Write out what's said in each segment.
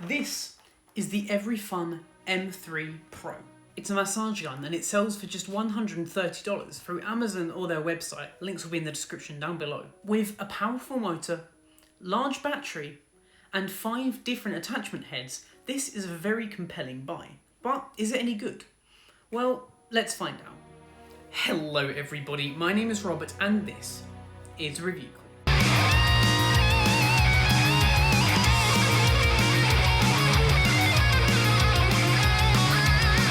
This is the Everyfun M3 Pro. It's a massage gun and it sells for just $130 through Amazon or their website. Links will be in the description down below. With a powerful motor, large battery, and 5 different attachment heads, this is a very compelling buy. But is it any good? Well, let's find out. Hello everybody, my name is Robert and this is Review Quell.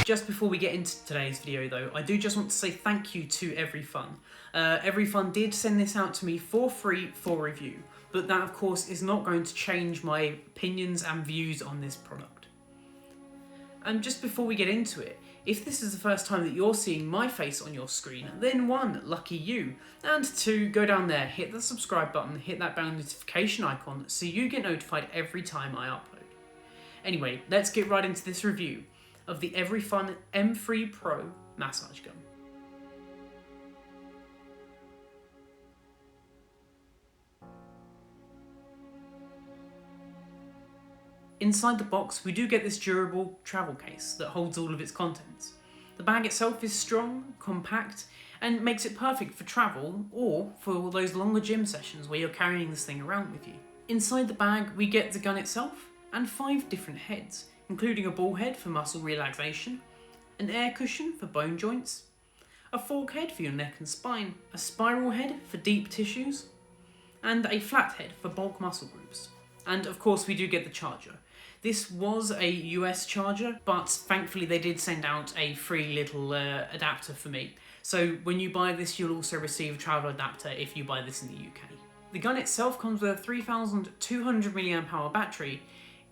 Just before we get into today's video though, I do just want to say thank you to Everyfun. Everyfun did send this out to me for free for review, but that of course is not going to change my opinions and views on this product. And just before we get into it, if this is the first time that you're seeing my face on your screen, then 1, lucky you, and 2, go down there, hit the subscribe button, hit that bell notification icon so you get notified every time I upload. Anyway, let's get right into this review of the Everyfun M3 Pro massage gun. Inside the box, we do get this durable travel case that holds all of its contents. The bag itself is strong, compact, and makes it perfect for travel or for those longer gym sessions where you're carrying this thing around with you. Inside the bag, we get the gun itself and 5 different heads, including a ball head for muscle relaxation, an air cushion for bone joints, a fork head for your neck and spine, a spiral head for deep tissues, and a flat head for bulk muscle groups. And of course we do get the charger. This was a US charger, but thankfully they did send out a free little adapter for me. So when you buy this, you'll also receive a travel adapter if you buy this in the UK. The gun itself comes with a 3200 mAh battery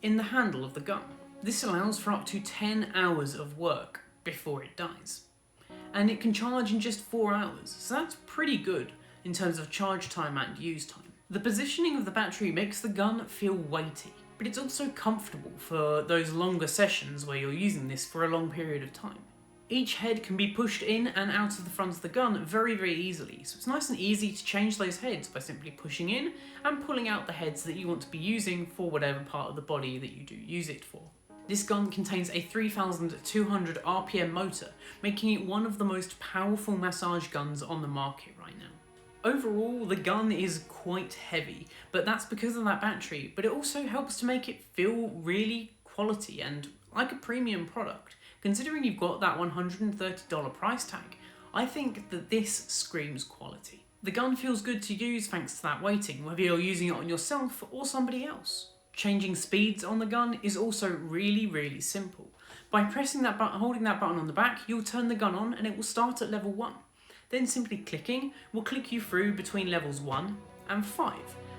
in the handle of the gun. This allows for up to 10 hours of work before it dies. And it can charge in just 4 hours, so that's pretty good in terms of charge time and use time. The positioning of the battery makes the gun feel weighty, but it's also comfortable for those longer sessions where you're using this for a long period of time. Each head can be pushed in and out of the front of the gun very easily, so it's nice and easy to change those heads by simply pushing in and pulling out the heads that you want to be using for whatever part of the body that you do use it for. This gun contains a 3200 RPM motor, making it one of the most powerful massage guns on the market right now. Overall, the gun is quite heavy, but that's because of that battery, but it also helps to make it feel really quality and like a premium product. Considering you've got that $130 price tag, I think that this screams quality. The gun feels good to use thanks to that weighting, whether you're using it on yourself or somebody else. Changing speeds on the gun is also really simple. By pressing that button, holding that button on the back, you'll turn the gun on and it will start at level 1. Then simply clicking will click you through between levels 1 and 5,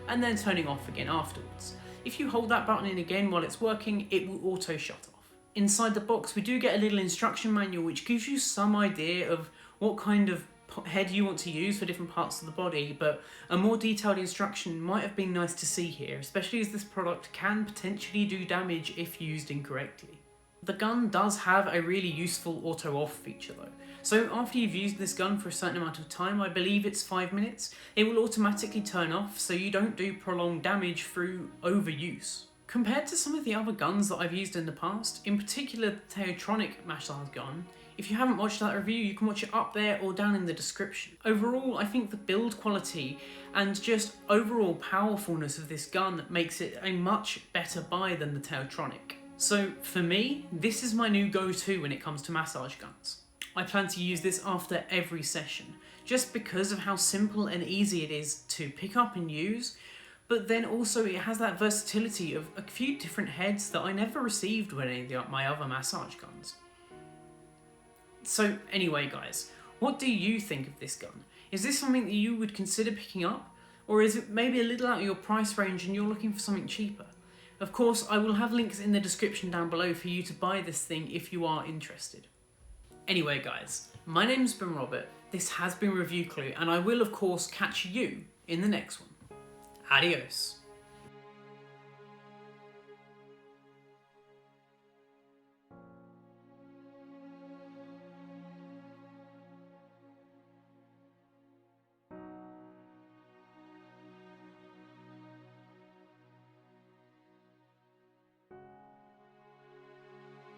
and then turning off again afterwards. If you hold that button in again while it's working, it will auto shut off. Inside the box, we do get a little instruction manual which gives you some idea of what kind of head you want to use for different parts of the body, but a more detailed instruction might have been nice to see here, especially as this product can potentially do damage if used incorrectly. The gun does have a really useful auto off feature though. So after you've used this gun for a certain amount of time, I believe it's 5 minutes, it will automatically turn off so you don't do prolonged damage through overuse. Compared to some of the other guns that I've used in the past, in particular the Teotronic massage gun, if you haven't watched that review, you can watch it up there or down in the description. Overall, I think the build quality and just overall powerfulness of this gun makes it a much better buy than the Teotronic. So for me, this is my new go-to when it comes to massage guns. I plan to use this after every session, just because of how simple and easy it is to pick up and use, but then also it has that versatility of a few different heads that I never received with any of my other massage guns. So anyway guys, what do you think of this gun? Is this something that you would consider picking up? Or is it maybe a little out of your price range and you're looking for something cheaper? Of course, I will have links in the description down below for you to buy this thing if you are interested. Anyway guys, my name's been Robert, this has been Review Clue, and I will of course catch you in the next one. Adios.